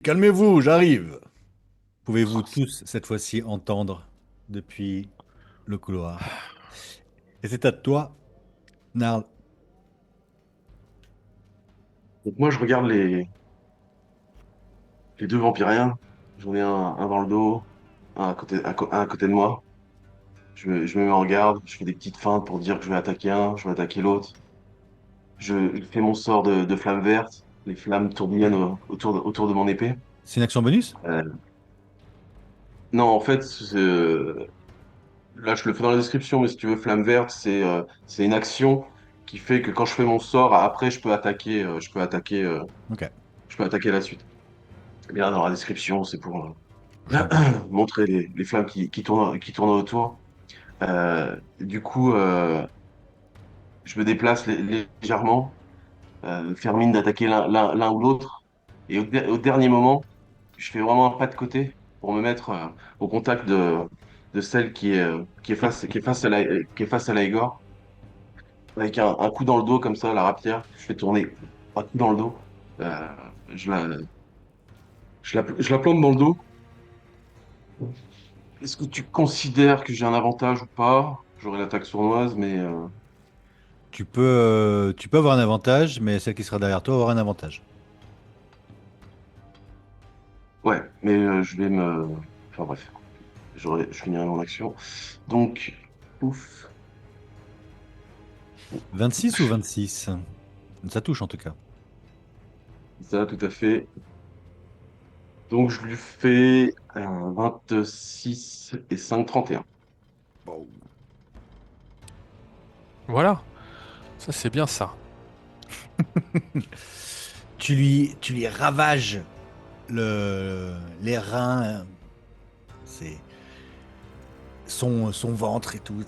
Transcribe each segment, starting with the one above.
Calmez-vous, j'arrive. Pouvez-vous tous cette fois-ci entendre depuis le couloir? Et c'est à toi, Narl. Donc moi, je regarde les deux vampiriens. J'en ai un dans le dos, un à côté de moi. Je me mets en garde, je fais des petites feintes pour dire que je vais attaquer un, je vais attaquer l'autre. Je fais mon sort de flamme verte. Les flammes tourbillonnent autour de mon épée. C'est une action bonus? Euh, non, en fait, là, je le fais dans la description, mais si tu veux, flamme verte, c'est une action qui fait que quand je fais mon sort, après, Ok, je peux attaquer la suite. Bien, dans la description, c'est pour, je comprends. montrer les flammes qui tournent autour. Du coup, je me déplace légèrement, faire mine d'attaquer l'un ou l'autre. Et au dernier moment, je fais vraiment un pas de côté pour me mettre au contact de celle qui est face à l'Aegor. Avec un coup dans le dos comme ça, la rapière, je fais tourner un coup dans le dos. Euh, je je la plante dans le dos. Est-ce que tu considères que j'ai un avantage ou pas? J'aurai l'attaque sournoise, mais Tu peux avoir un avantage, mais celle qui sera derrière toi aura un avantage. ouais, mais je vais me. Enfin bref, je finirai mon action. Donc, ouf, 26 ou 26? Ça touche en tout cas. ça tout à fait. Donc je lui fais un 26 et 5, 31. Wow. Voilà, ça c'est bien ça. Tu lui ravages les reins, c'est son ventre et tout.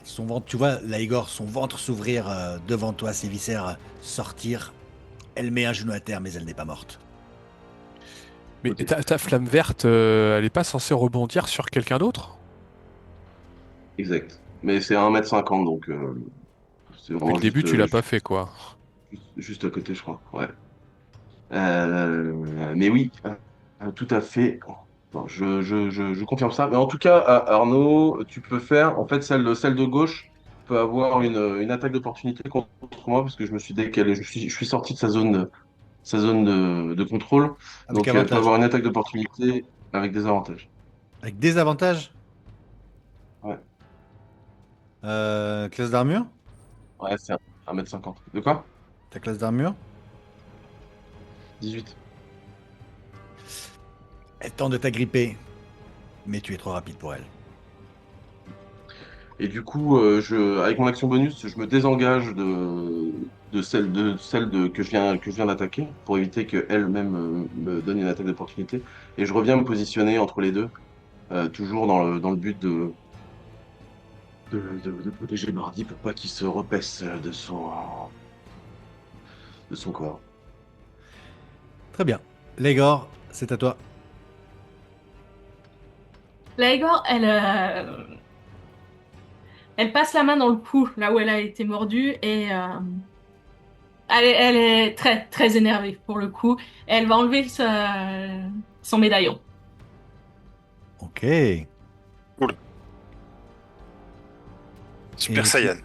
Son ventre, tu vois, Laigor, son ventre s'ouvrir devant toi, ses viscères sortir. Elle met un genou à terre, mais elle n'est pas morte. Mais Ok, ta flamme verte, elle est pas censée rebondir sur quelqu'un d'autre? exact. Mais c'est à 1m50, donc c'est Depuis vraiment le début, tu l'as pas juste, fait, quoi. juste à côté, je crois. Ouais. Mais oui, tout à fait. Bon, je confirme ça. Mais en tout cas, Arnaud, tu peux faire, en fait, celle de gauche peut avoir une attaque d'opportunité contre moi parce que je me suis décalé. Je suis sorti de sa zone de contrôle. Avec Donc, elle peut avantage. avoir une attaque d'opportunité avec des avantages. Avec des avantages. Ouais, Classe d'armure. ouais, c'est 1m50. De quoi? Ta classe d'armure. 18. Elle tente de t'agripper, mais tu es trop rapide pour elle. Et du coup, avec mon action bonus, je me désengage que je viens d'attaquer pour éviter qu'elle-même me donne une attaque d'opportunité. Et je reviens me positionner entre les deux, toujours dans le but de protéger Mardi pour pas qu'il se repaisse de son corps. Très bien. Légor, c'est à toi. L'aigor, elle passe la main dans le cou, là où elle a été mordue, et elle est très, très énervée pour le coup. Elle va enlever son médaillon. Ok. Et, Cool. Super Saiyan.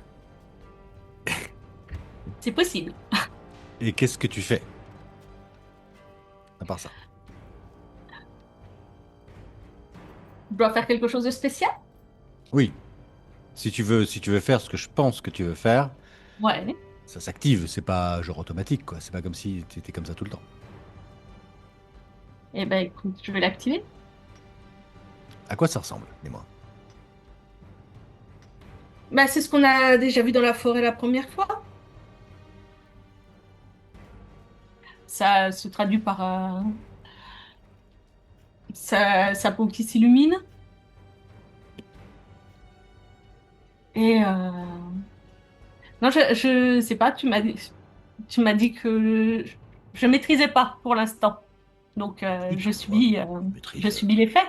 C'est possible. et qu'est-ce que tu fais à part ça? Je dois faire quelque chose de spécial? Oui. Si tu veux faire ce que je pense que tu veux faire, Ouais. ça s'active. C'est pas genre automatique, quoi. C'est pas comme si tu étais comme ça tout le temps. Eh ben, écoute, je vais l'activer. À quoi ça ressemble, dis-moi? Bah, c'est ce qu'on a déjà vu dans la forêt la première fois. Ça se traduit par sa peau qui s'illumine. Et non, je sais pas, tu m'as dit que je maîtrisais pas pour l'instant. Donc, Oui, toi, je maîtrise. subis l'effet.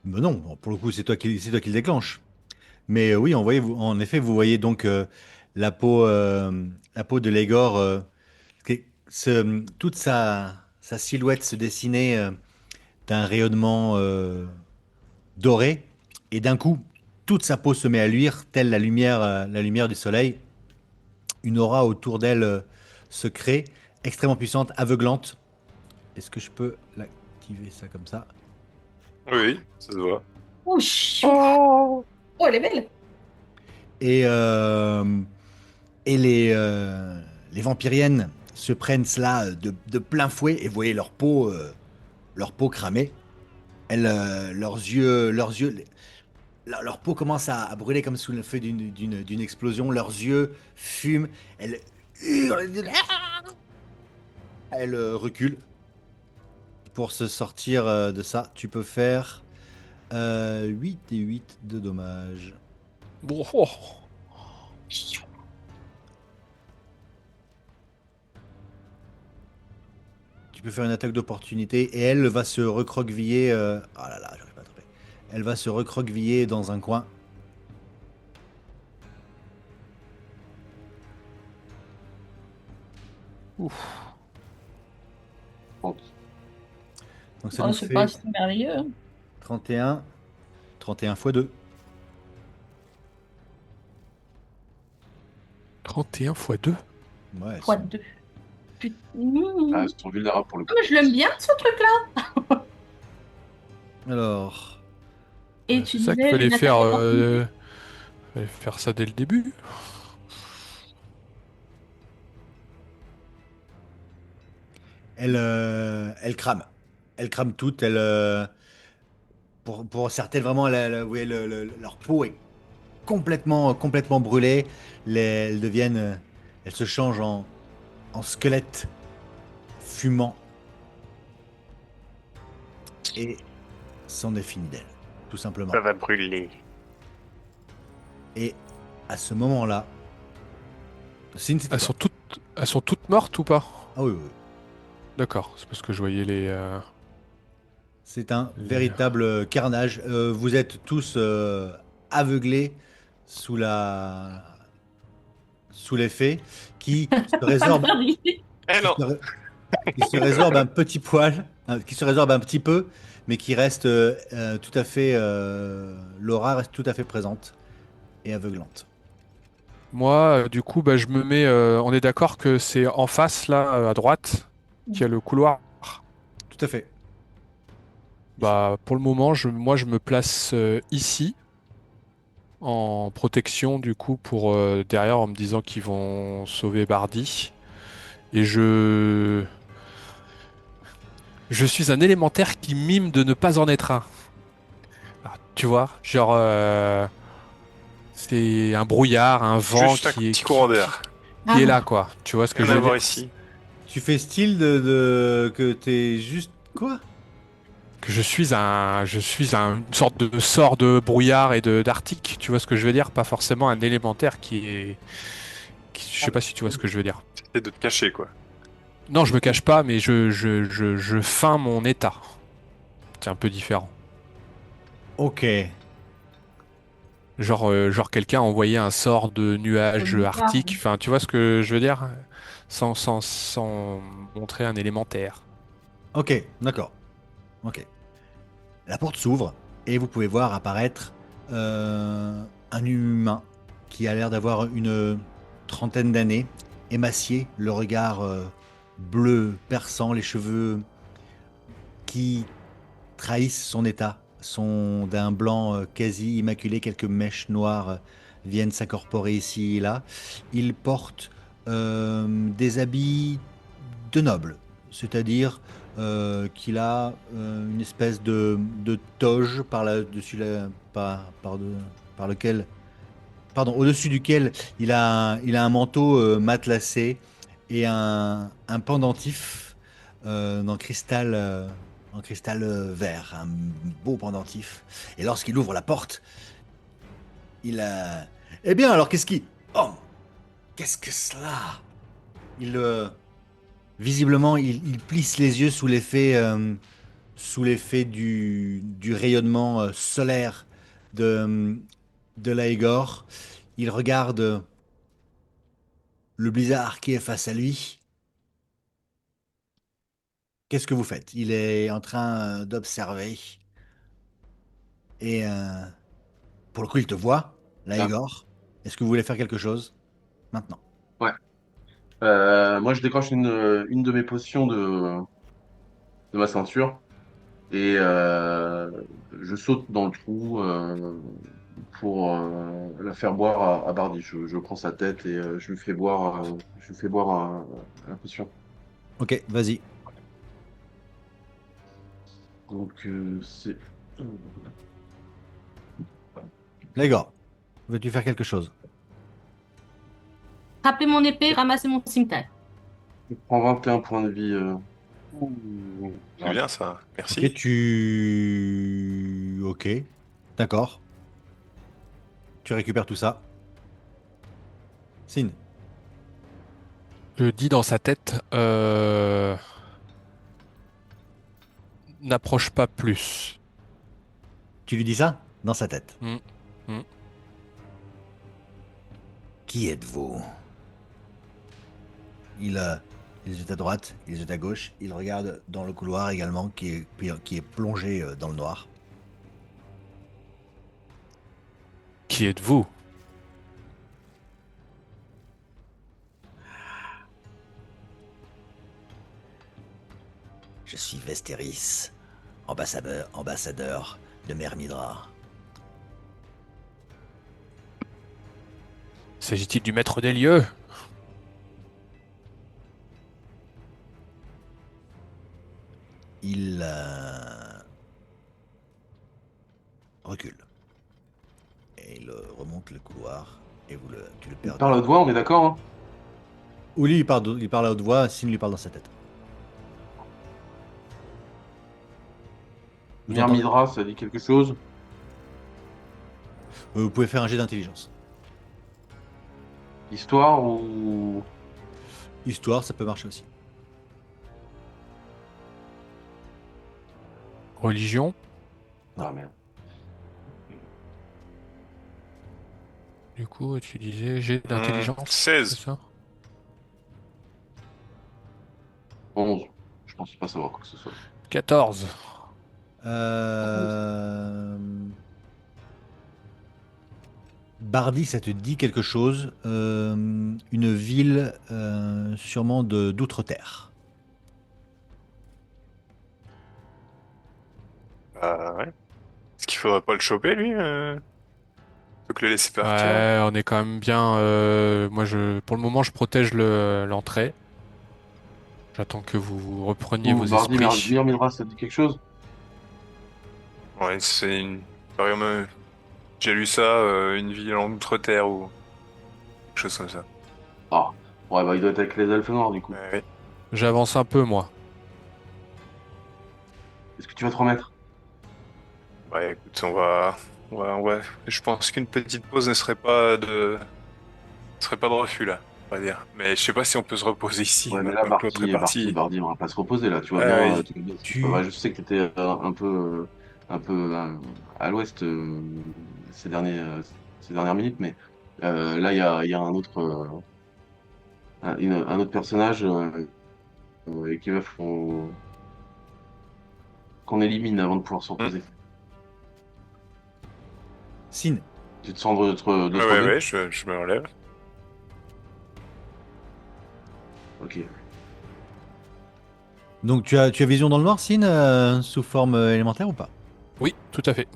Mais non, bon, pour le coup, c'est toi qui le déclenche. Mais oui, en effet, vous voyez donc la peau de Légor, toute sa sa silhouette se dessiner d'un rayonnement doré, et d'un coup, toute sa peau se met à luire, telle la lumière du soleil. Une aura autour d'elle se crée, extrêmement puissante, aveuglante. Est-ce que je peux l'activer ça comme ça? Oui, ça se voit. Oh, oh, elle est belle. Et, euh, et les vampiriennes se prennent cela de plein fouet, et vous voyez leur peau cramée. Leurs yeux, leur peau commence à brûler comme sous le feu d'une explosion. Leurs yeux fument. Elles hurlent. Elles reculent. Pour se sortir de ça, tu peux faire 8 et 8 de dommages. Bon, oh. Tu peux faire une attaque d'opportunité et elle va se recroqueviller. Oh là là, j'arrive pas à trouver. Elle va se recroqueviller dans un coin. Ouf. Bon, Donc ça Oh, nous c'est pas fait si merveilleux. 31. 31 fois 2. 31 fois 2. Ouais, Fois 2. Putain. elles sont vulnérables pour le coup. Ah, mais je l'aime bien, ce truc-là. Alors, Et tu C'est ça qu'il disais une attaque d'opportunité. fallait faire ça dès le début. elle crame. Elle crame toute. Pour certaines, vraiment, vous voyez, leur peau est complètement brûlées. Elles deviennent, elles se changent en squelettes fumants et c'en est fini d'elles, tout simplement. Ça va brûler. Et à ce moment-là, Sin, c'était toi. Elles sont toutes mortes ou pas? Ah oui, oui, oui. D'accord, c'est parce que je voyais C'est un les- véritable carnage. Vous êtes tous aveuglés sous la sous l'effet se résorbe, Paris. Eh qui non! se, qui se résorbe un petit poil, qui se résorbe un petit peu, mais qui reste tout à fait, l'aura reste tout à fait présente et aveuglante. Moi, du coup, bah, je me mets. On est d'accord que c'est en face, là, à droite, qu'il y a le couloir. Tout à fait. Bah, pour le moment, moi, je me place ici, en protection, du coup, pour derrière, en me disant qu'ils vont sauver Bardi. Et je suis un élémentaire qui mime de ne pas en être un. Ah, tu vois, genre, c'est un brouillard, un vent Juste un petit courant d'air. qui est Ah, là, quoi. Tu vois ce que Rien je à veux voir dire? ici. Tu fais style que t'es juste quoi? Que je suis une sorte de sort de brouillard et de d'Arctique. Tu vois ce que je veux dire? Pas forcément un élémentaire je sais pas si tu vois ce que je veux dire. C'est de te cacher, quoi. Non, je me cache pas, mais je feins mon état. C'est un peu différent. Ok. Genre quelqu'un a envoyé un sort de nuage bizarre. arctique. Enfin, tu vois ce que je veux dire? Sans montrer un élémentaire. Ok, d'accord. Ok. La porte s'ouvre et vous pouvez voir apparaître un humain qui a l'air d'avoir une trentaine d'années, émacié, le regard bleu perçant, les cheveux qui trahissent son état, sont d'un blanc quasi immaculé, quelques mèches noires viennent s'incorporer ici et là. Il porte des habits de noble, c'est-à-dire qu'il a une espèce de toge par-dessus par lequel, pardon, au-dessus duquel il a un manteau matelassé et un pendentif en cristal vert, un beau pendentif. Et lorsqu'il ouvre la porte, il a... Eh bien, alors qu'est-ce qui... Oh, qu'est-ce que cela? Il, visiblement, il plisse les yeux sous l'effet du rayonnement solaire de l'Aegor. Il regarde le blizzard qui est face à lui. qu'est-ce que vous faites? Il est en train d'observer. Et pour le coup, il te voit, là, Ah, Igor. Est-ce que vous voulez faire quelque chose maintenant? ouais. Moi, je décroche une de mes potions de ma ceinture et je saute dans le trou pour la faire boire à Bardi. Je prends sa tête et je lui fais boire la potion. Ok, vas-y. Donc, c'est. Là, Igor, veux-tu faire quelque chose? Frapper mon épée, ramasser mon cimetière. Je prends 21 points de vie. Ouh, c'est Voilà. bien ça. Ok, Merci. Ok, d'accord. Tu récupères tout ça. Sin, Je dis dans sa tête, n'approche pas plus. tu lui dis ça? Dans sa tête. Hmm, hmm. Qui êtes-vous? Il, euh, il est à droite, il est à gauche, il regarde dans le couloir également qui est plongé dans le noir. Qui êtes-vous? Je suis Vestéris, ambassadeur de Myrmidra. S'agit-il du maître des lieux? Il recule et il remonte le couloir et tu le Il perds de parle à vue. haute voix, on est d'accord, hein? Ou lui, il parle à haute voix, Sin lui parle dans sa tête. Vous entendez? Myrmidra, ça dit quelque chose? Vous pouvez faire un jet d'intelligence. Histoire ou. Histoire, ça peut marcher aussi. Religion? Non. Ah merde. Du coup, tu disais jet d'intelligence, c'est 16. ça? 11. Je pense pas savoir quoi que ce soit. 14. Euh... Bardi, ça te dit quelque chose? Une ville sûrement d'outre-terre. Bah ouais. Est-ce qu'il faudrait pas le choper, lui? Faut que le laisser partir. Ouais, on est quand même bien. Moi, pour le moment, je protège l'entrée. J'attends que vous repreniez Ou vos Bardi esprits. Myrmidra, ça dit quelque chose? Ouais, c'est une. Vraiment, j'ai lu ça, une ville en outre-terre ou quelque chose comme ça. Ah. Ouais, bah il doit être avec les elfes noirs du coup. Ouais, ouais. J'avance un peu, moi. Est-ce que tu vas te remettre? Ouais, écoute, je pense qu'une petite pause ne serait pas de refus là, on va dire. Mais je sais pas si on peut se reposer ici Ouais, mais là, maintenant que l'autre est parti. Bardi, on va pas se reposer là. Tu vois Ah bien. oui. Ouais, Tu, je sais que tu étais un peu à l'ouest ces dernières minutes, mais là, il y a un autre, un autre personnage et qu'il va qu'on élimine avant de pouvoir se Hmm. reposer. Sin, Tu te sens de Ouais, te ouais, relever? ouais, je me relève. Ok. donc tu as vision dans le noir, Sin, sous forme élémentaire ou pas? Oui, tout à fait.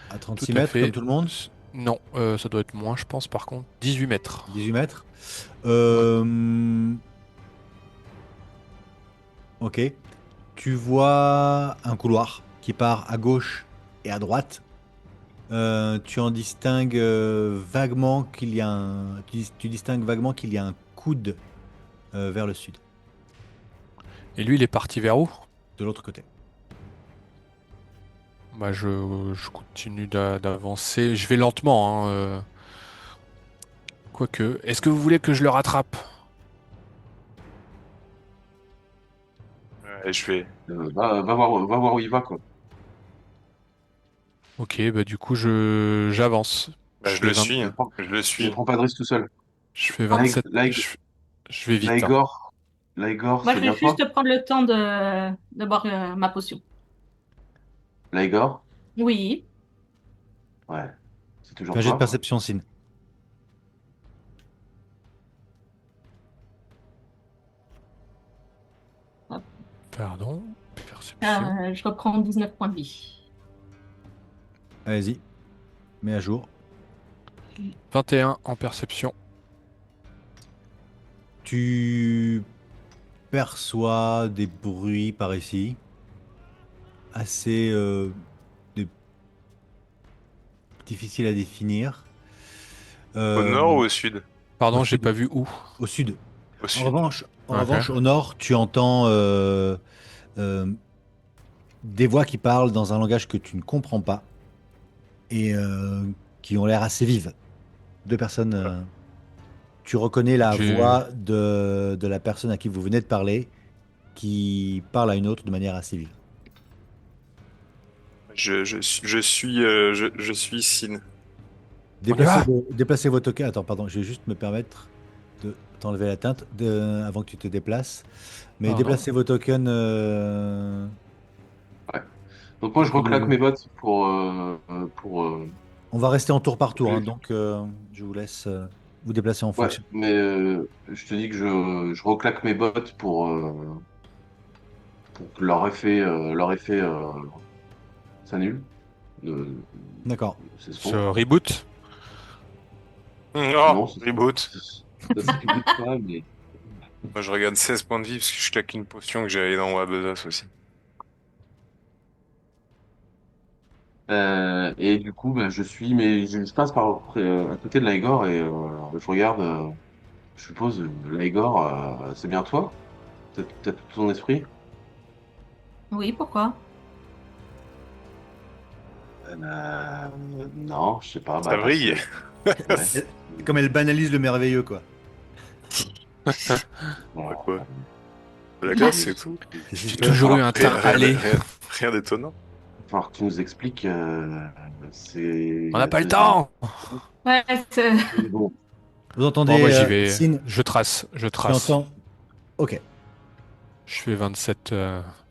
À Tout 36 à mètres, comme fait. tout le monde? Non, ça doit être moins, je pense, par contre. 18 mètres. 18 mètres. Ouais. Ok. Tu vois un couloir qui part à gauche et à droite. Tu en distingues vaguement qu'il y a tu distingues vaguement qu'il y a un coude vers le sud, Et lui, il est parti vers où? de l'autre côté. Bah, je continue d'avancer. Je vais lentement, hein, quoique. Est-ce que vous voulez que je le rattrape? Ouais, je vais. Va voir où il va, quoi. Ok, bah du coup, j'avance. Bah, Je je fais le 20, suis, hein. Je le Ne suis. prends pas de risque tout seul. je fais Là, 27. là, Je vais là, vite, hein. Igor, Laigor, Moi, c'est je vais bien toi? juste prendre le temps de boire ma potion. Laigor? Oui. Ouais, c'est Fais toujours un jet de toi? perception, Sin. Hop. Pardon. Perception. Je reprends 19 points de vie. Allez-y, mets à jour. 21 en perception. Tu perçois des bruits par ici, assez des- difficiles à définir. Au Euh, nord ou au sud? Au Pardon, j'ai sud. pas vu où. Au sud. Au En sud. revanche, en Ok. revanche, au nord, tu entends euh, des voix qui parlent dans un langage que tu ne comprends pas et qui ont l'air assez vives. Deux personnes. Tu reconnais la Du... voix de la personne à qui vous venez de parler, qui parle à une autre de manière assez vive. Je suis Sin. On y va? Déplacez vos tokens. Attends, pardon, je vais juste me permettre de t'enlever la teinte avant que tu te déplaces. Mais Pardon. déplacez vos tokens Ouais. Donc moi, tel je que vous reclaque l'avez. mes bottes pour On va rester en tour par tour, hein, plus. donc je vous laisse vous déplacer en Ouais, fonction. mais je te dis que je reclaque mes bottes pour que leur effet s'annule. Euh, D'accord. c'est ce Ce qu'on. reboot? Oh, Non, reboot. ça se limite pas, mais. Moi, je regarde 16 points de vie parce que je claque une potion que j'avais dans ma besace aussi. Et du coup, bah, mais je passe à côté de Laigor et je regarde, je suppose, Laigor, c'est bien toi? T'as tout ton esprit? Oui, pourquoi? Non, je sais pas, Ça bah parce brille. que, ouais. Comme elle banalise le merveilleux, quoi. Bah Bon, quoi? De la glace, c'est il tout. Qu'est-ce qui se J'ai passe? toujours eu un teint va hâlé. Rien d'étonnant. falloir que tu nous expliques, On n'a c'est pas le deuxième. temps! Ouais, Bon, Vous Bon, entendez moi j'y vais. Sin, Je trace, je tu trace. entends. Ok. Je fais 27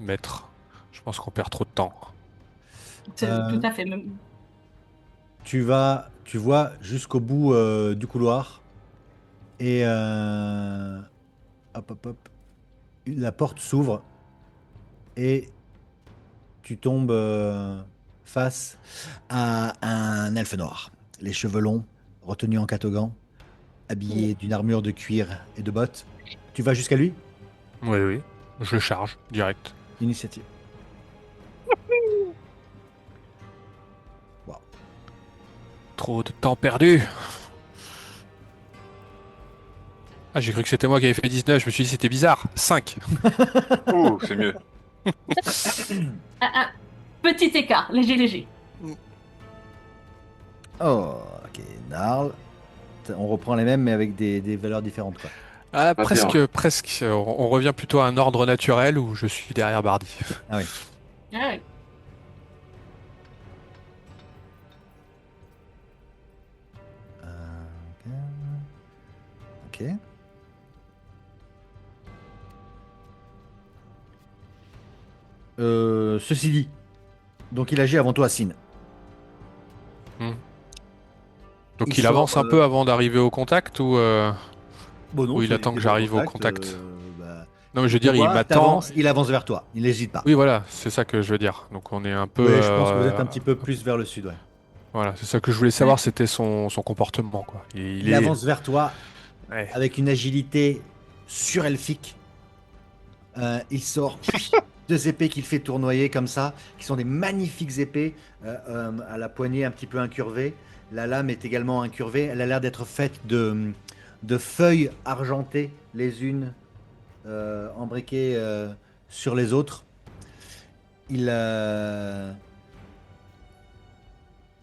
mètres. Je pense qu'on perd trop de temps. c'est tout Euh, à fait. Même. tu vois jusqu'au bout du couloir et hop, hop, hop, la porte s'ouvre et tu tombes face à un elfe noir, les cheveux longs, retenus en catogan, habillé d'une armure de cuir et de bottes. Tu vas jusqu'à lui? Oui, oui. Je le charge, direct. Initiative. Wow. Trop de temps perdu. Ah, j'ai cru que c'était moi qui avais fait 19. Je me suis dit c'était bizarre. 5. Ouh, c'est mieux. Un petit écart, léger, léger. Oh, ok, Narl. On reprend les mêmes, mais avec des valeurs différentes, quoi. Ah, 21. presque, presque. On revient plutôt à un ordre naturel où je suis derrière Bardi. Ah oui. Ah ouais. Ok. Ok. Ceci dit, donc il agit avant toi, Sin. Hmm. Il Donc il sort. avance un peu avant d'arriver au contact Bon, non, ou il tu attend es que déjà au j'arrive au contact. contact? Bah, Non, mais je il veux te dire, il voit, m'attend. il avance vers toi. Il n'hésite pas. Oui, voilà, c'est ça que je veux dire. Donc on est un peu. Oui, je pense que vous êtes un petit peu plus vers le sud, ouais. Voilà, c'est ça que je voulais savoir, c'était son comportement, quoi. Il Il est. avance vers toi Ouais. avec une agilité surelfique. Il sort deux épées qu'il fait tournoyer comme ça, qui sont des magnifiques épées à la poignée un petit peu incurvée. La lame est également incurvée. Elle a l'air d'être faite de feuilles argentées, les unes embriquées sur les autres. Il, euh,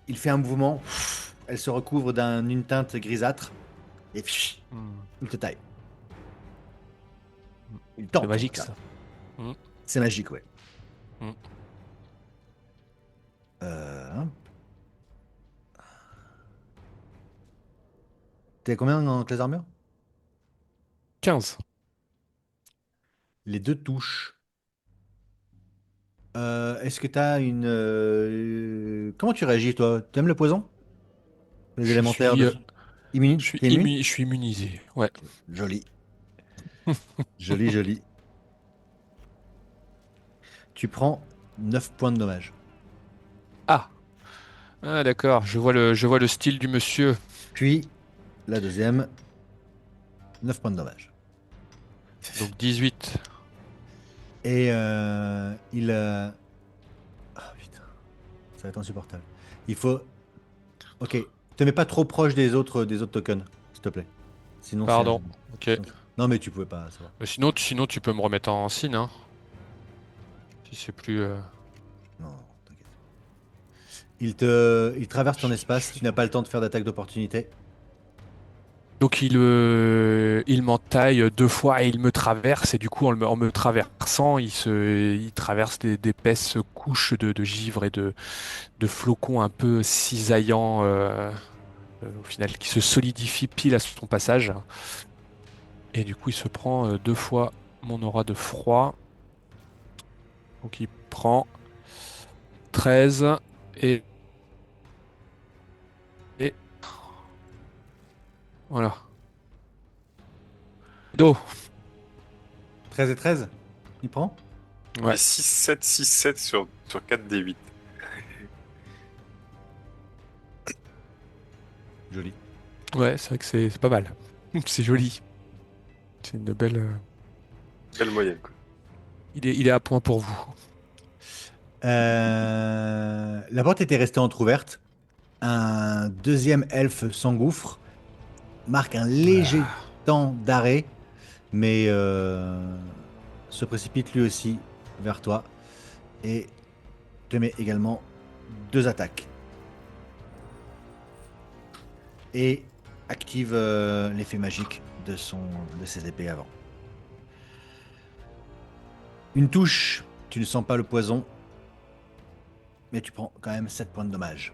il fait un mouvement. Elle se recouvre d'une teinte grisâtre et Hmm. il te taille. Il C'est tente en tout magique, cas. ça. Hmm. C'est magique, ouais. Hmm. Hop. T'es combien en classe d'armure? 15. Les deux touchent. Est-ce que tu as une... Comment tu réagis, toi? Tu aimes le poison? Les Je élémentaires suis, de... Immune? T'es immune? je suis immunisé. Ouais. Joli. Joli, joli. Tu prends 9 points de dommage. Ah, ah d'accord. Je vois le style du monsieur. Puis, la deuxième, 9 points de dommage. Donc 18. Et il... Ah putain, ça va être insupportable. Il faut... Ok, te mets pas trop proche des autres tokens, s'il te plaît. Sinon, c'est Pardon. injouable. Ok. Non, mais tu pouvais pas, ça va. Sinon, tu peux me remettre en signe, hein. Si c'est plus. Non, non, t'inquiète. Il traverse ton espace, tu n'as pas le temps de faire d'attaque d'opportunité. Donc il m'entaille deux fois et il me traverse et du coup en me traversant il traverse d'épaisses couches de givre et de flocons un peu cisaillants au final qui se solidifient pile à son passage et du coup il se prend deux fois mon aura de froid donc il prend 13 et, et voilà. Do. 13 et 13, il prend. Et Ouais. 6-7 sur 4 D8. Joli. Ouais, c'est vrai que c'est pas mal. C'est joli. C'est une belle. Belle moyenne, quoi. Il est à point pour vous. La porte était restée entrouverte. Un deuxième elfe s'engouffre, marque un léger temps d'arrêt, mais se précipite lui aussi vers toi et te met également 2 attaques. Et active l'effet magique de ses épées avant. Une touche, tu ne sens pas le poison, mais tu prends quand même 7 points de dommage.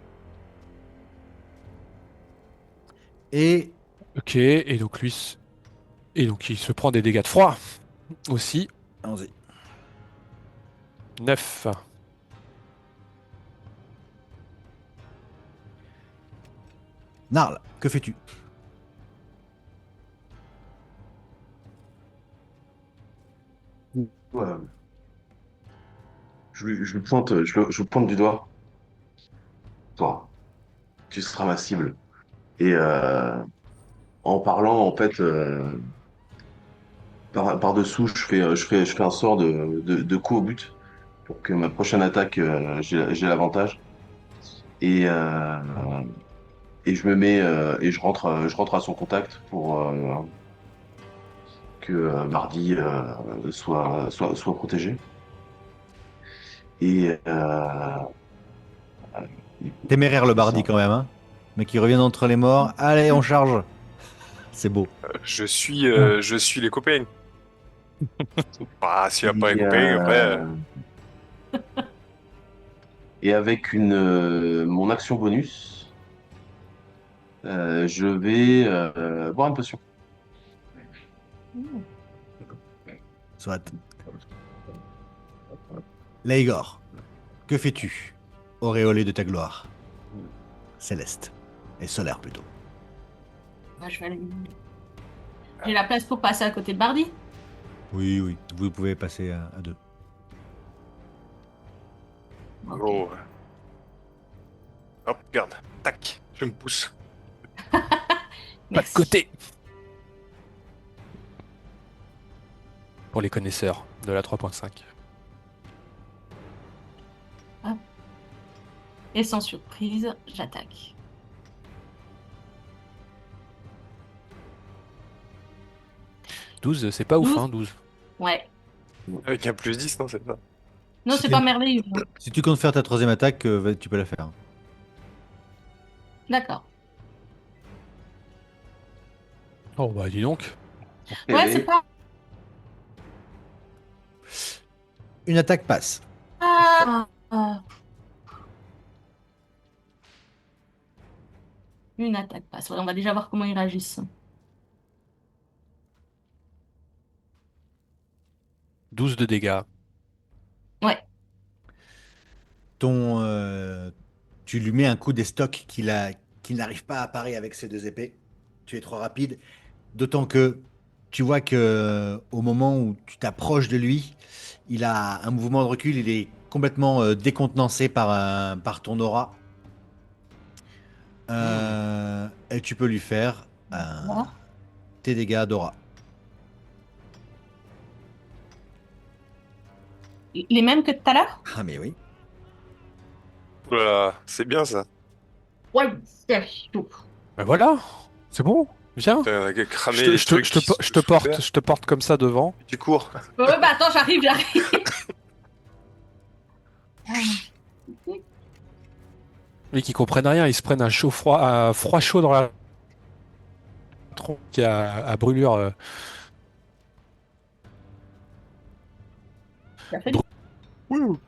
Et Ok, et donc et donc il se prend des dégâts de froid aussi. allons-y. 9. Narl, que fais-tu? Voilà. Je le pointe, je le pointe du doigt. Toi, tu seras ma cible. Et en parlant, en fait, par-dessous, je fais un sort de coup au but pour que ma prochaine attaque, j'ai l'avantage. Et, et je rentre à son contact pour que Bardi soit protégé. Et Téméraire le c'est bardi ça. quand même, hein? Mais qui revient d'entre les morts. Allez, on charge. C'est beau. Je suis les copains. Ah, s'il n'y a pas les Et, copains, après. et avec mon action bonus, je vais boire une potion. Soit. Laigor, que fais-tu? Auréolé de ta gloire. Céleste. Et solaire plutôt. Moi, je vais aller. J'ai la place pour passer à côté de Bardi. Oui, oui. Vous pouvez passer à 2. Ok. Oh. Hop, regarde. Tac, je me pousse. Pas de Merci. côté. Pour les connaisseurs de la 3.5. Et sans surprise, j'attaque. 12, c'est pas ouf, 12. hein, 12. Ouais. Avec un +10, non, c'est ça. Non, Si c'est t'es- pas merveilleux, hein. Si tu comptes faire ta troisième attaque, tu peux la faire. D'accord. Oh bah dis donc. Ouais, c'est pas. Une attaque passe. Ah. Une attaque passe. Ouais, on va déjà voir comment ils réagissent. 12 de dégâts. Ouais. Ton, tu lui mets un coup d'estoc qu'il n'arrive pas à parer avec ses deux épées. Tu es trop rapide. D'autant que tu vois que au moment où tu t'approches de lui, il a un mouvement de recul. Il est complètement décontenancé par ton aura. Et tu peux lui faire Voilà. tes dégâts d'aura. Les mêmes que tout à l'heure? Ah mais oui. Voilà, c'est bien ça. Ouais, c'est chaud. Ben voilà, c'est bon, viens. On a qu'à cramer les trucs qui Je se te sous porte, terre. je te porte comme ça devant. Tu cours. Ouais, bah attends, j'arrive. Et qui comprennent rien, ils se prennent un froid chaud dans la tronche qui a à brûlure. Ça fait- Brû- Ouh.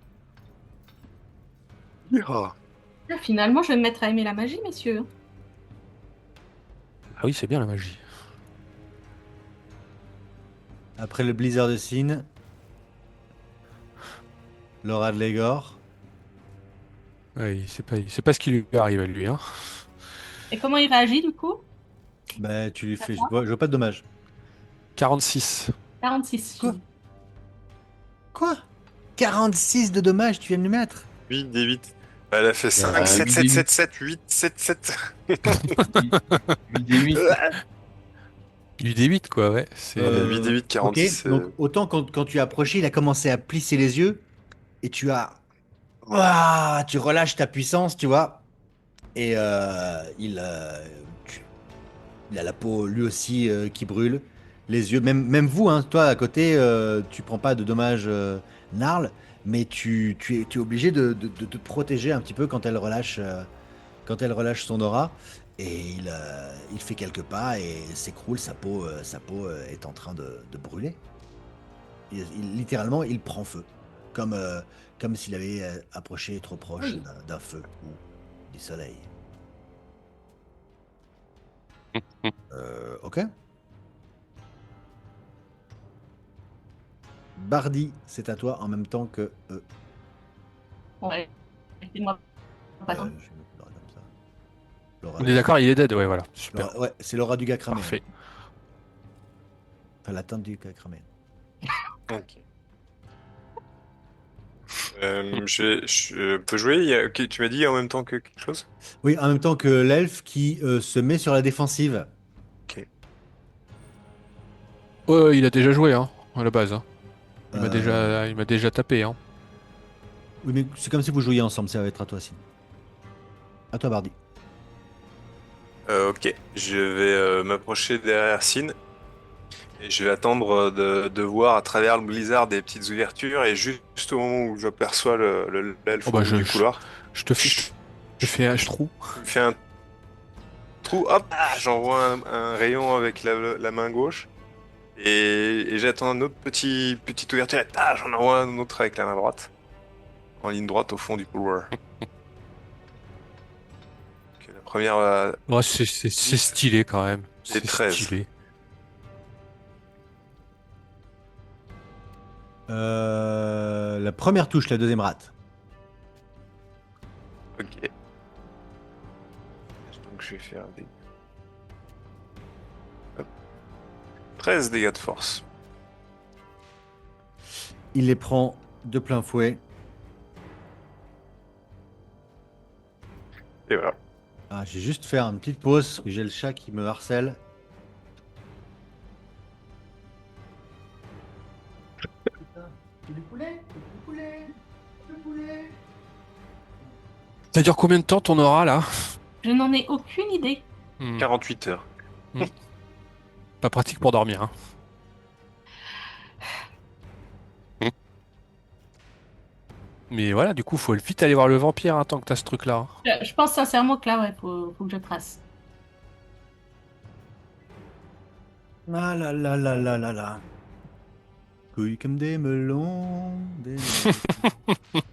Ah. Finalement, je vais me mettre à aimer la magie, messieurs. Ah oui, c'est bien la magie. Après le blizzard de Sin, l'aura de Légor. Ouais, il sait pas ce qui lui arrive à lui, hein. Et comment il réagit du coup? Bah, tu lui fais. Je vois pas de dommage. 46. 46. Quoi? Quoi? 46 de dommages, tu viens de lui mettre? 8 des 8. Elle a fait 5, 7, 8 7, des 7, 8. 7, 8, 7, 7. 8 des 8. Du D8, quoi, ouais. Non, mais C'est. 8 des 8, Ok, 46. donc autant quand tu as approché, il a commencé à plisser les yeux et tu as. Ouah, tu relâches ta puissance, tu vois. Et il a la peau lui aussi qui brûle. Les yeux, même vous, hein, toi à côté, tu prends pas de dommages Narl, mais tu es obligé de te protéger un petit peu quand elle relâche son aura. Et il fait quelques pas et s'écroule, sa peau est en train de brûler. Littéralement, il prend feu. Comme s'il avait approché trop proche Oui. d'un feu ou du soleil. Ok. Bardi, c'est à toi en même temps que eux. Ouais. Laissez-moi passer. Je vais mettre Laura comme ça. Laura On est du- d'accord, il est dead, ouais, voilà. Super. Ouais, c'est Laura du gars cramé. Parfait. Hein. Enfin, la teinte du gars cramé. Ok. Je peux jouer? Ok, tu m'as dit en même temps que quelque chose? Oui, en même temps que l'elfe qui se met sur la défensive. Ok. Ouais, il a déjà joué, hein, à la base, hein. Euh, Il m'a déjà tapé, hein. Oui, mais c'est comme si vous jouiez ensemble, ça va être à toi, Sim. À toi, Bardi. Ok. Je vais m'approcher derrière Sin et je vais attendre de voir à travers le blizzard des petites ouvertures et juste au moment où j'aperçois l'elfe Oh au bah bout du couloir, je te fais un trou. il me fait un trou, hop, j'envoie un rayon avec la main gauche et j'attends un autre petite ouverture et j'en envoie un autre avec la main droite en ligne droite au fond du couloir. Ok, la première Ouais, c'est stylé quand même. est C'est 13. stylé. La première touche, la deuxième rate. Ok. Donc je vais faire des... hop, 13 dégâts de force. Il les prend de plein fouet. Et voilà. Ah, j'ai juste fait une petite pause parce que j'ai le chat qui me harcèle. Le poulet, le poulet, le poulet. Ça dure combien de temps ton aura là? Je n'en ai aucune idée. 48 heures. Pas pratique pour dormir, hein. Mais voilà, du coup, faut vite aller voir le vampire hein, tant que t'as ce truc-là. Je pense sincèrement que là, ouais, faut que je trace. Ah là là là là là là. Couilles comme des melons, des melons.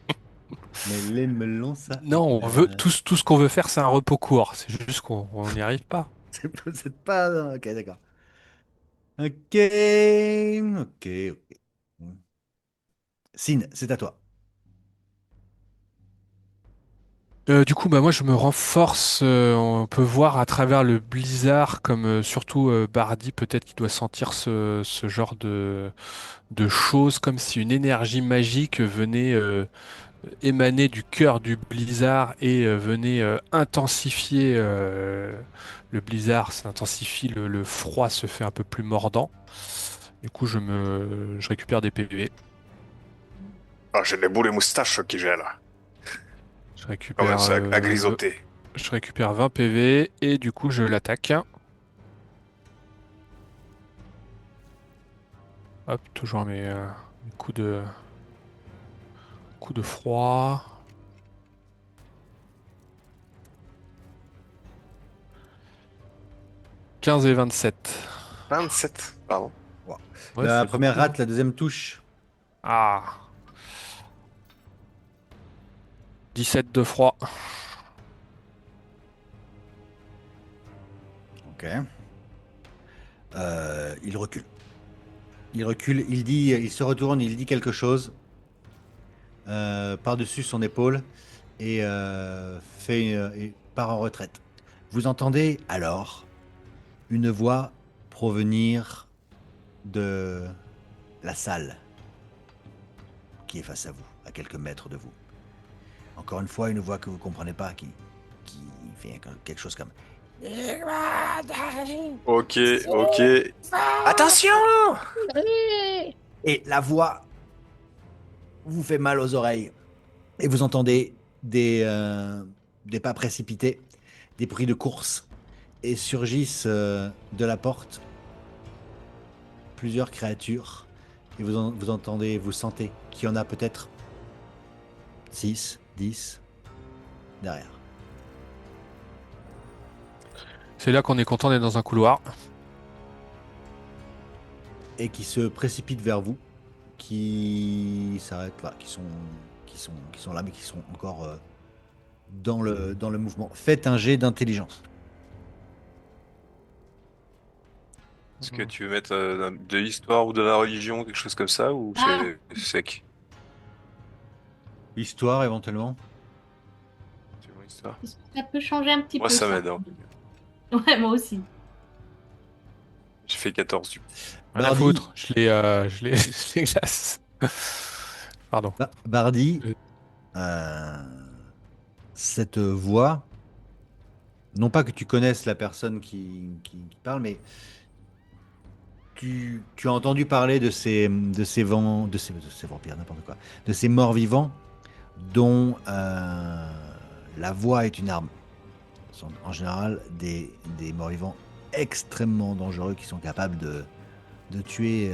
Mais les melons, ça Non, on veut tout ce qu'on veut faire, c'est un repos court. C'est juste qu'on n'y arrive pas. c'est pas. Ok, d'accord. Ok, ok, ok. Sin, c'est à toi. Du coup, bah moi je me renforce. On peut voir à travers le blizzard, comme surtout Bardi, peut-être qu'il doit sentir ce genre de choses, comme si une énergie magique venait émaner du cœur du blizzard et venait intensifier le blizzard, ça intensifie le froid, se fait un peu plus mordant. Du coup, je récupère des PV. Ah, j'ai les boules et moustaches qui gèlent. Je Comme récupère, ça, à grisoter. je récupère 20 PV et du coup, je l'attaque. Hop, toujours mes coups de froid. 15 et 27. 27, pardon. Wow. Ouais, La c'est première beaucoup, hein. rate, la deuxième touche. Ah, 17 de froid. Ok. Il recule. Il recule, il dit, il se retourne, il dit quelque chose par-dessus son épaule et et part en retraite. Vous entendez alors une voix provenir de la salle qui est face à vous, à quelques mètres de vous. Encore une fois, une voix que vous ne comprenez pas qui fait quelque chose comme. Ok, ok. Attention! Et la voix vous fait mal aux oreilles. Et vous entendez des pas précipités, des bruits de course. Et surgissent de la porte plusieurs créatures. Et vous entendez, vous sentez qu'il y en a peut-être 6, 10 derrière. C'est là qu'on est content d'être dans un couloir. Et qui se précipitent vers vous, qui s'arrêtent là, qui sont là, mais qui sont encore dans le mouvement. Faites un jet d'intelligence. Est-ce que tu veux mettre de l'histoire ou de la religion, quelque chose comme ça, ou Ah, c'est sec? Histoire éventuellement. C'est mon histoire. ça peut changer un petit Moi, peu ça ça. m'aide, hein. Ouais, moi aussi. J'ai fait 14 du coup. Rien à Bardi, foutre. Je les glace. Pardon. Bardi, Euh, euh, cette voix, non pas que tu connaisses la personne qui parle, mais tu as entendu parler de ces vampires, n'importe quoi, de ces morts vivants dont la voix est une arme. Ce sont en général des morts vivants extrêmement dangereux qui sont capables de tuer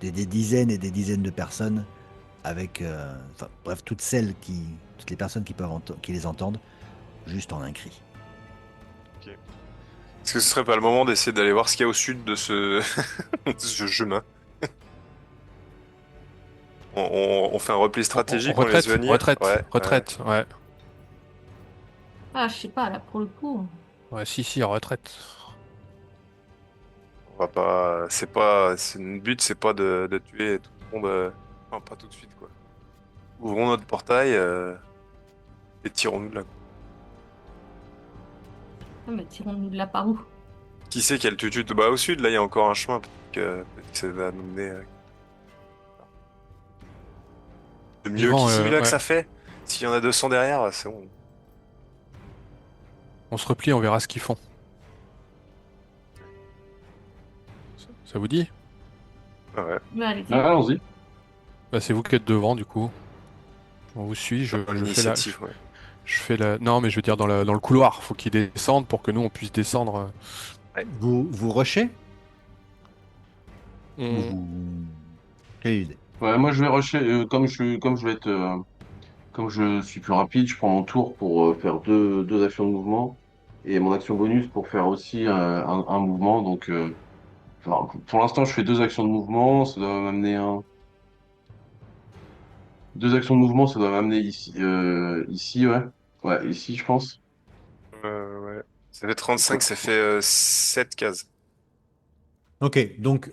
des dizaines et des dizaines de personnes avec, enfin, bref, toutes les personnes qui les entendent juste en un cri. Ok. Est-ce que ce serait pas le moment d'essayer d'aller voir ce qu'il y a au sud de ce, de ce chemin? On fait un repli on stratégique, on laisse retraite, venir? retraite, Ouais, ouais. retraite. Ouais. Ah, je sais pas, là, pour le coup. Ouais, si, retraite. On va pas. C'est pas. Le but, c'est pas de tuer tout le monde. Enfin, pas tout de suite, quoi. Ouvrons notre portail et tirons-nous de là. Ah, mais tirons-nous de là par où? Qui sait quelle tutu? Bah, au sud, là, il y a encore un chemin. Peut-être que ça va nous mener. Le mieux qui Vivant, celui-là que ouais. ça fait. S'il y en a 200 derrière, c'est bon. On se replie, on verra ce qu'ils font. Ça vous dit? Ah ouais. Mais allez-y. Ah, allons-y. Bah, c'est vous qui êtes devant, du coup. On vous suit, Dans je fais l'initiative, ouais. je fais la... Non, mais je veux dire dans le couloir. Faut qu'ils descendent pour que nous, on puisse descendre. Ouais. Vous rushez ou On- vous... Quelle est l'idée? Ouais, moi je vais rusher, comme je vais être, comme je suis plus rapide, je prends mon tour pour faire deux actions de mouvement et mon action bonus pour faire aussi un mouvement. Donc, enfin, pour l'instant, je fais deux actions de mouvement, ça doit m'amener deux actions de mouvement, ça doit m'amener ici, ouais, ouais, ici, je pense. Ouais. Ça fait 35, ça fait 7 cases. Ok, donc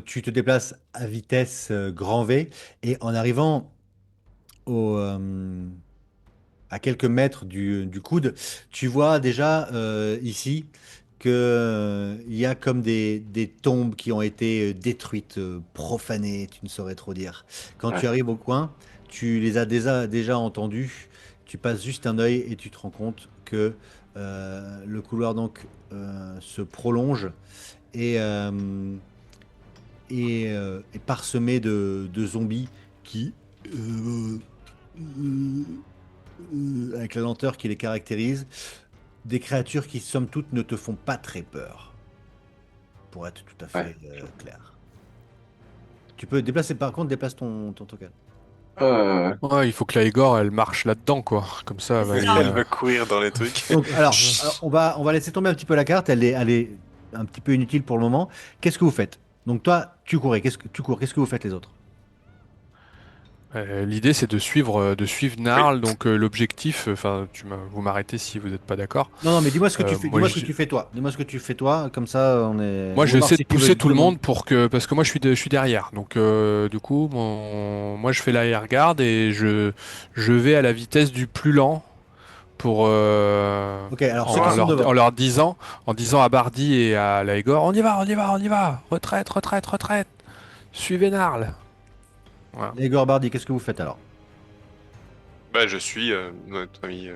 tu te déplaces à vitesse grand V et en arrivant au, à quelques mètres du coude, tu vois déjà ici que il y a comme des tombes qui ont été détruites, profanées, tu ne saurais trop dire. Quand tu Ouais. arrives au coin, tu les as déjà entendues, tu passes juste un œil et tu te rends compte que le couloir donc se prolonge et, est parsemé de zombies qui, euh, euh, avec la lenteur qui les caractérise, des créatures qui, somme toute, ne te font pas très peur, pour être tout à Ouais. fait clair. Tu peux déplacer, par contre, déplace ton token. Ouais, il faut que la Igor, elle marche là-dedans, quoi. Comme ça, elle va C'est aller. ça. Elle va courir dans les trucs. Donc, alors, on va laisser tomber un petit peu la carte, elle est un petit peu inutile pour le moment. Qu'est-ce que vous faites? Donc, toi, tu courais, qu'est-ce que vous faites les autres? L'idée, c'est de suivre Oui. Narl. Donc, l'objectif, enfin, vous m'arrêtez si vous n'êtes pas d'accord. Non, non, mais dis-moi ce que tu fais, Moi, dis-moi ce que tu fais toi. Dis-moi ce que tu fais toi, comme ça, moi, on va voir j'essaie de si tu veux pousser tout le demander. monde parce que moi, je suis derrière. Donc, du coup, moi, je fais l'arrière-garde et je vais à la vitesse du plus lent pour, Ok, alors ceux qui en Moi, sont leur, devant. en leur disant à Bardi et à Laegor, on y va, on y va, on y va, retraite, retraite, retraite, suivez Narl. Voilà. Les Gorbardi, qu'est-ce que vous faites alors? bah, je suis notre ami.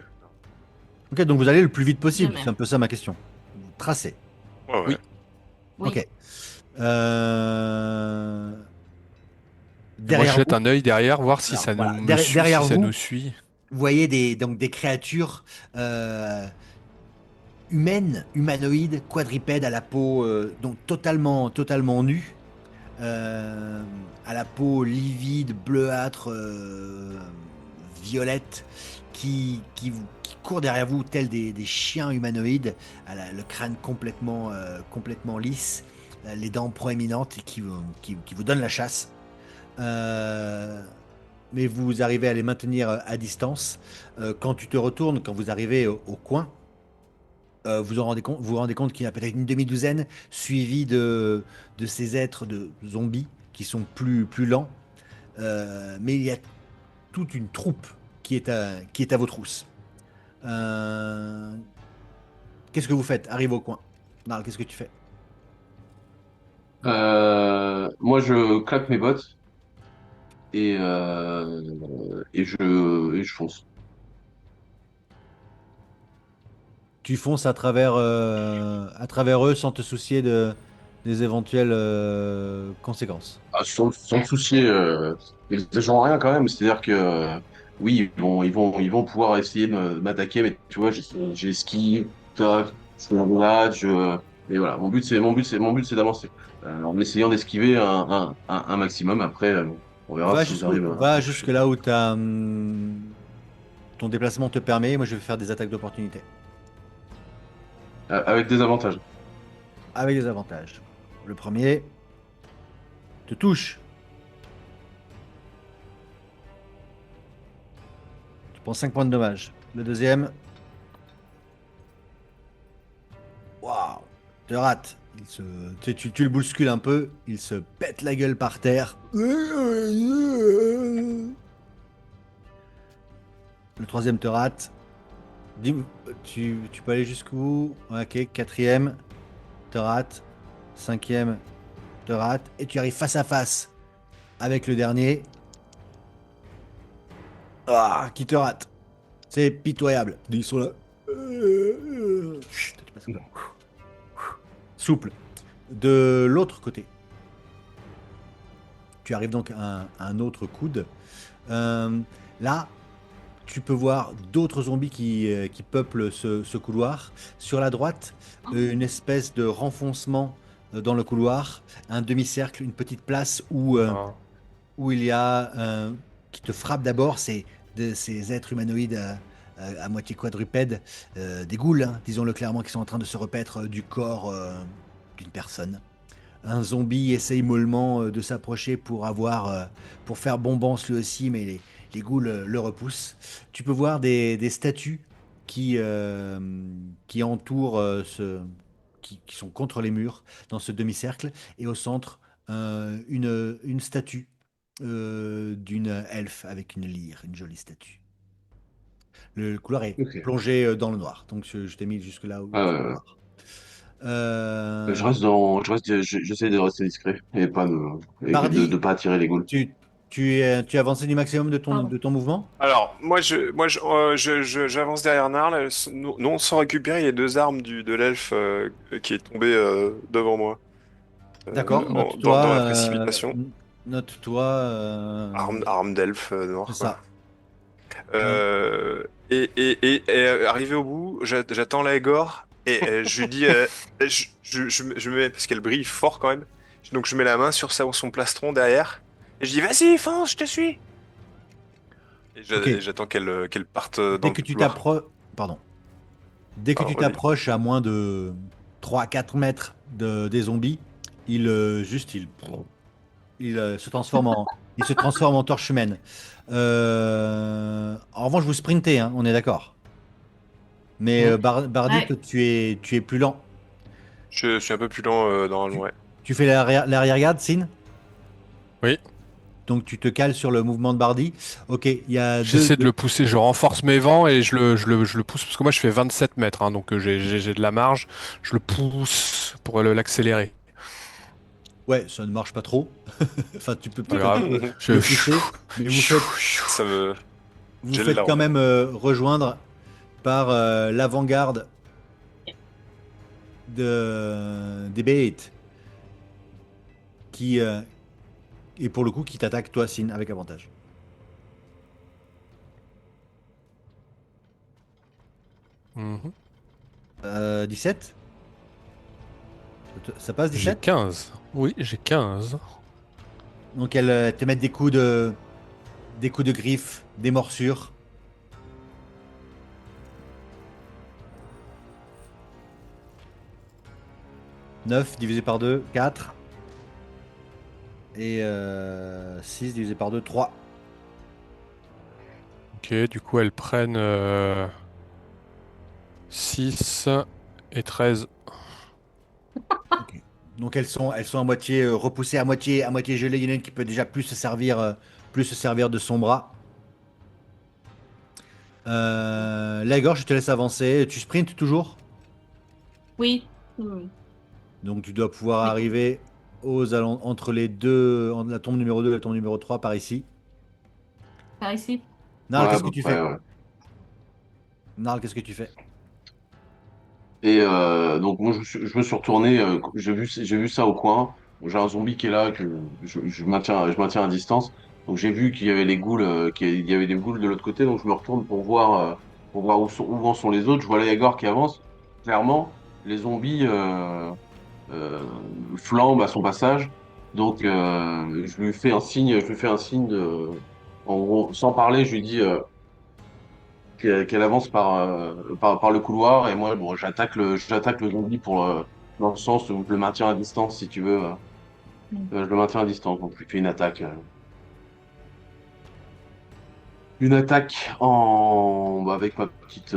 Ok, donc vous allez le plus vite De possible, c'est un même. peu ça ma question. Vous tracez. Ouais, ouais. Oui. Oui. Ok. Euh, Et moi, je Derrière jette vous, un œil derrière, voir si alors ça voilà, me suit, si derrière ça nous vous, suit. vous voyez donc des créatures humaines, humanoïdes, quadrupèdes à la peau donc totalement nue, euh, à la peau livide, bleuâtre, violette, qui courent derrière vous tels des chiens humanoïdes, le crâne complètement lisse, les dents proéminentes et qui vous donnent la chasse. Euh, mais vous arrivez à les maintenir à distance. Quand tu te retournes, quand vous arrivez au coin, vous vous rendez compte qu'il y a peut-être une demi-douzaine, suivi de ces êtres de zombies qui sont plus lents. Mais il y a toute une troupe qui est à vos trousses. Euh, Qu'est-ce que vous faites? Arrive au coin. Narl, qu'est-ce que tu fais? Moi, je claque mes bottes et je fonce. Tu fonces à travers eux sans te soucier des éventuelles conséquences. Ah, sans me soucier, ils ne changent rien quand même. C'est-à-dire que oui, ils vont pouvoir essayer de m'attaquer, mais tu vois, j'esquive, tac, je fais un grenade, et voilà. Mon but, c'est d'avancer en essayant d'esquiver un maximum. Après, on verra Va si j'arrive à va jusque toucher. là où ton déplacement te permet. Moi, je vais faire des attaques d'opportunité. Avec des avantages. Avec des avantages. Le premier te touche. Tu prends 5 points de dommage. Le deuxième, waouh, te rate. Tu le bouscules un peu. Il se pète la gueule par terre. Le troisième te rate. Dis- tu peux aller jusqu'où? Ok, quatrième, te rate. Cinquième, te rate. Et tu arrives face à face avec le dernier. Ah, qui te rate. C'est pitoyable. Ils sont là. Chut, tu passes un peu. Souple. De l'autre côté, tu arrives donc à un autre coude. Euh, Là, tu peux voir d'autres zombies qui peuplent ce couloir. Sur la droite, une espèce de renfoncement dans le couloir, un demi-cercle, une petite place Ah. où il y a qui te frappe d'abord, c'est de ces êtres humanoïdes à moitié quadrupèdes, des ghouls, hein, disons-le clairement, qui sont en train de se repaître du corps d'une personne. Un zombie essaye mollement de s'approcher pour faire bombance lui aussi, mais les ghouls le repoussent. Tu peux voir des statues qui entourent qui sont contre les murs dans ce demi-cercle. Et au centre, une statue d'une elfe avec une lyre, une jolie statue. Le couloir est Ok. plongé dans le noir. Donc je t'ai mis jusque là où Ah, c'est ouais, ouais. noir. Euh, J'essaie de rester discret et pas de Bardi, pas attirer les ghouls. tu as avancé du maximum Pardon. de ton mouvement? Alors, j'avance derrière Narl. Nous, sans récupérer les deux armes de l'elfe qui est tombé devant moi D'accord, dans note-toi. la précipitation. Note-toi. Arme d'elfe C'est noire, quoi. ça. Euh, Arrivé au bout, j'attends Laegor et je lui dis, je me mets, parce qu'elle brille fort quand même. Donc je mets la main sur son plastron derrière et je dis, vas-y, fonce, je te suis. ok. Et j'attends qu'elle parte dans Dès le que tu couloir. t'approches. Pardon. Dès que Pardon, tu vas-y. t'approches à moins de 3 à 4 mètres des zombies, il se transforme en torche humaine. En revanche, vous sprintez, hein, on est d'accord. Mais Hmm. Bardi, Ouais. toi, tu es plus lent. Je suis un peu plus lent Tu, normalement, ouais. tu fais l'arrière-garde, Sin? Oui, Donc tu te cales sur le mouvement de Bardi. Ok, il y a j'essaie de le pousser, je renforce mes vents et je le pousse parce que moi je fais 27 mètres, hein, donc j'ai de la marge. Je le pousse pour l'accélérer. Ouais, ça ne marche pas trop. Enfin, tu peux Pas peut-être grave. le pousser, mais Ça me vous gèle faites là. quand même rejoindre par l'avant-garde des Bêtes qui, et pour le coup, qui t'attaque toi, Sin, avec avantage. 17? Ça passe J'ai 17? 15. Oui, j'ai 15. Donc elle te met des coups de griffes, des morsures. 9 divisé par 2, 4. Et 6 divisé par 2, 3. Ok, du coup elles prennent 6 et 13. Ok. Donc elles sont à moitié repoussées, à moitié gelées. Il y en a une qui peut déjà plus se servir de son bras. Lagor, je te laisse avancer. Tu sprints toujours? Oui. Oui. Donc tu dois pouvoir Oui. arriver entre les deux, entre la tombe numéro 2 et la tombe numéro 3 par ici. Par ici. Narl, Ouais, à qu'est-ce que peu tu près, fais? ouais. Narl, qu'est-ce que tu fais? Et donc moi je me suis retourné, j'ai vu ça au coin. Bon, j'ai un zombie qui est là que je maintiens à distance. Donc j'ai vu qu'il y avait les ghouls, qu'il y avait des ghouls de l'autre côté. Donc je me retourne pour voir où en sont les autres. Je vois Yagar qui avance. Clairement, les zombies euh, flambent à son passage. Donc je lui fais un signe en gros, sans parler, je lui dis qu'elle avance par le couloir et moi bon j'attaque le zombie dans le sens où je le maintiens à distance si tu veux Mm. je le maintiens à distance donc je fais une attaque avec ma petite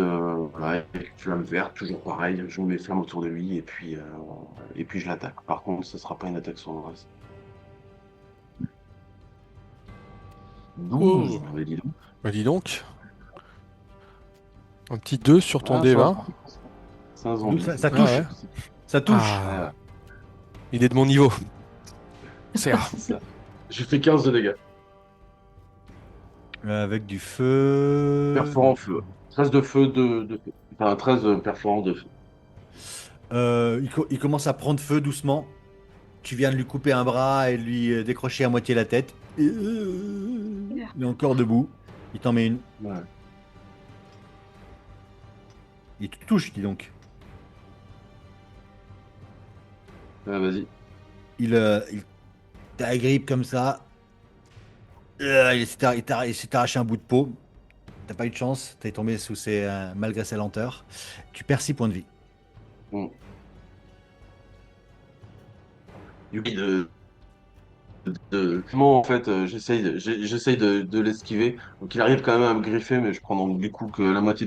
avec flamme verte toujours pareil je mets mes flammes autour de lui et puis je l'attaque par contre ce sera pas une attaque sur le reste 12 Oh, mais dis donc. bah dis donc. Un petit 2 sur ton Ah, D20. c'est un Donc zombie ça Ah touche. ouais. Ça touche. Ouais, ouais. Ah, il est de mon niveau. C'est C'est ça. J'ai fait 15 de dégâts Avec du feu. perforant feu 13 de feu de feu. Enfin 13 perforants de feu. Il commence à prendre feu doucement. Tu viens de lui couper un bras et de lui décrocher à moitié la tête. Il est encore debout. Il t'en met une. Ouais. Il te touche, dis donc. Ouais, vas-y. Il t'agrippe comme ça. Il s'est arraché un bout de peau. T'as pas eu de chance. T'es tombé malgré sa lenteur. Tu perds 6 points de vie. Bon. Du coup, Comment en fait, j'essaye de l'esquiver. Donc il arrive quand même à me griffer, mais je prends donc du coup que la moitié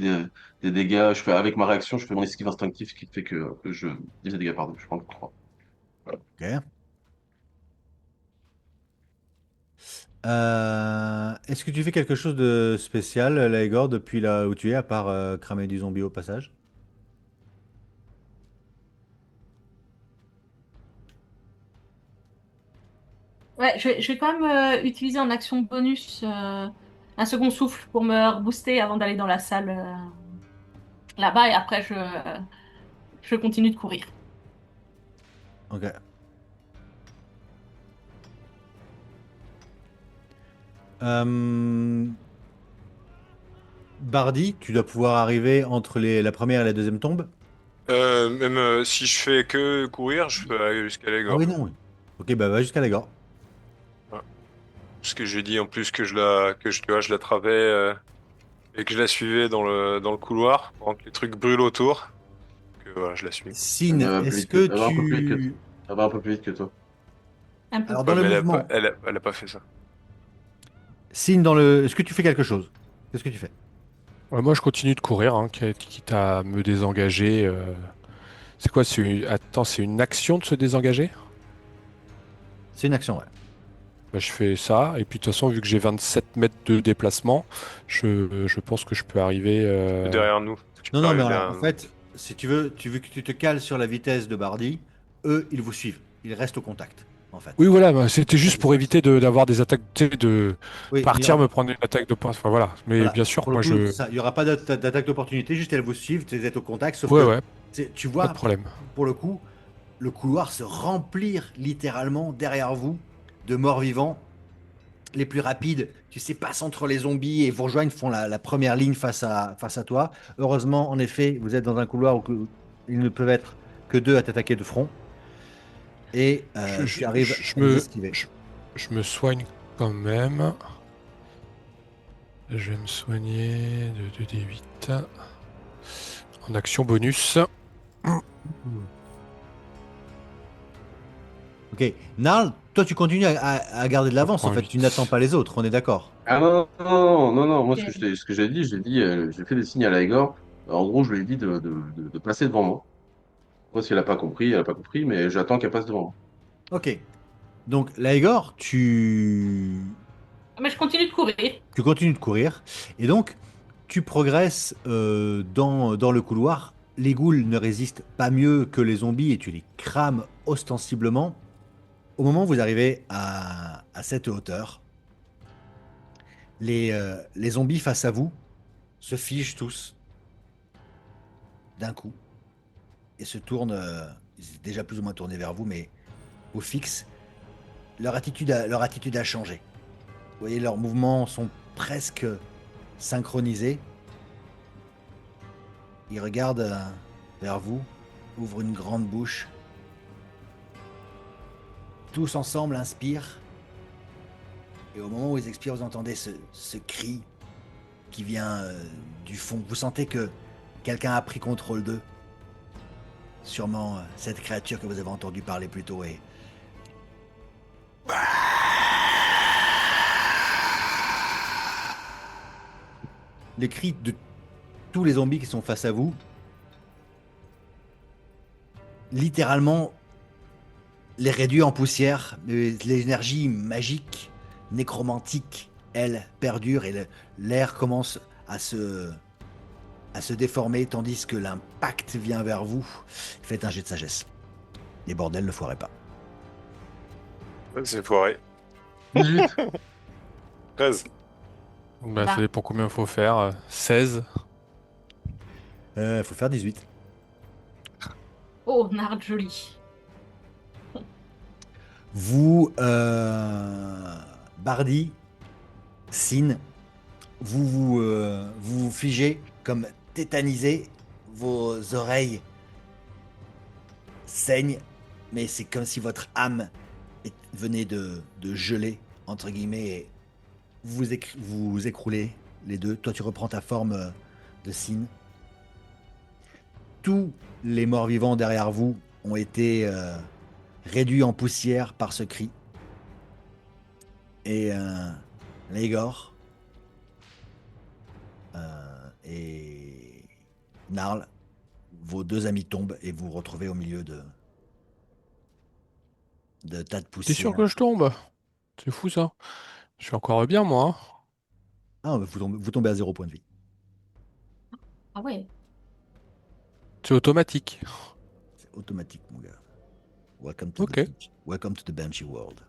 des dégâts. Je fais avec ma réaction, je fais mon esquive instinctif, ce qui fait que je des dégâts, pardon. Je prends 3. Ok. Est-ce que tu fais quelque chose de spécial, Laegor, depuis là où tu es, à part cramer du zombie au passage? Ouais, je vais quand même utiliser en action bonus un second souffle pour me rebooster avant d'aller dans la salle là-bas et après je continue de courir. Ok. Euh, Bardi, tu dois pouvoir arriver entre la première et la deuxième tombe? Même si je fais que courir, je peux aller jusqu'à Ah oui, l'égore. non. Oui. Ok, bah va jusqu'à Laegor. Ouais. Parce que j'ai dit en plus que tu vois, je l'attrapais et que je la suivais dans le couloir pendant que les trucs brûlent autour. Que voilà, je la suis. Elle Sin, va plus est-ce vite que, que elle va un peu plus vite que, tu... elle va un peu plus vite que toi. Un peu. Alors dans Ouais, le mais mouvement, elle a pas fait ça. Sin, dans le... Est-ce que tu fais quelque chose? Qu'est-ce que tu fais? Ouais, moi, je continue de courir, hein, quitte à me désengager. C'est quoi? Attends, c'est une action de se désengager? C'est une action, ouais. Bah, je fais ça, et puis de toute façon, vu que j'ai 27 mètres de déplacement, je pense que je peux arriver. Derrière nous. Tu Non, peux non, mais arriver alors, en derrière nous. fait, si tu veux que tu te cales sur la vitesse de Bardi, eux, ils vous suivent. Ils restent au contact, en fait. Oui, voilà, bah, c'était C'est ça juste qui se pour passe. éviter d'avoir des attaques, tu sais, de Oui, mais il y partir aura, me prendre une attaque de poing. Enfin voilà, mais voilà, bien sûr, pour le moi coup, je. ça, il n'y aura pas d'attaque d'opportunité, juste elles vous suivent, vous êtes au contact, sauf Ouais, que ouais, tu pas de vois, problème. pour le coup, le couloir se remplir littéralement derrière vous de morts vivants. Les plus rapides, tu sais, passent entre les zombies et vous rejoignent, font la première ligne face à toi. Heureusement, en effet, vous êtes dans un couloir où ils ne peuvent être que deux à t'attaquer de front et Je, je, tu arrives je à les me, esquiver. je me soigne quand même. Je vais me soigner de 2d8 en action bonus. Ok. Narl, toi, tu continues à garder de Je l'avance. En prends fait, tu n'attends 8. pas les autres. On est d'accord. Ah non, non, non, non, non. Moi, Ok. ce que j'ai dit, j'ai fait des signes à Laegor. En gros, je lui ai dit de passer devant moi. Moi, si elle n'a pas compris, elle n'a pas compris, mais j'attends qu'elle passe devant moi. Ok. Donc, Laegor, Mais je continue de courir. tu continues de courir et donc tu progresses dans le couloir. Les ghouls ne résistent pas mieux que les zombies et tu les crames ostensiblement. Au moment où vous arrivez à cette hauteur, les zombies face à vous se figent tous d'un coup et se tournent. Ils étaient déjà plus ou moins tournés vers vous, mais vous fixent. Leur attitude a changé. Vous voyez, leurs mouvements sont presque synchronisés. Ils regardent vers vous, ouvrent une grande bouche. Tous ensemble inspirent. Et au moment où ils expirent, vous entendez ce cri qui vient du fond. Vous sentez que quelqu'un a pris contrôle d'eux. Sûrement cette créature que vous avez entendu parler plus tôt. Et les cris de tous les zombies qui sont face à vous, littéralement, les réduit en poussière. Mais l'énergie magique, nécromantique, elle, perdure et l'air commence à se déformer tandis que l'impact vient vers vous. Faites un jet de sagesse. Les bordels, ne foirez pas. Ouais, c'est foiré. 18. 13. Bah, ça Bah, dépend combien il faut faire. 16. Faut faire 18. oh, Nard joli. Vous, Bardi, Sin, vous vous figez comme tétanisé. Vos oreilles saignent, mais c'est comme si votre âme venait de geler, entre guillemets, et vous écroulez les deux. Toi, tu reprends ta forme de Sin. Tous les morts-vivants derrière vous ont été réduits en poussière par ce cri. Et Léigor et Narl, vos deux amis tombent et vous vous retrouvez au milieu de tas de T'es sûr poussière. que je tombe? C'est fou ça. Je suis encore bien, moi, hein. Ah, vous tombez à 0 point de vie. Ah ouais. C'est automatique. C'est automatique, mon gars. Welcome to the Ok. Banshee. Welcome to the Banshee World.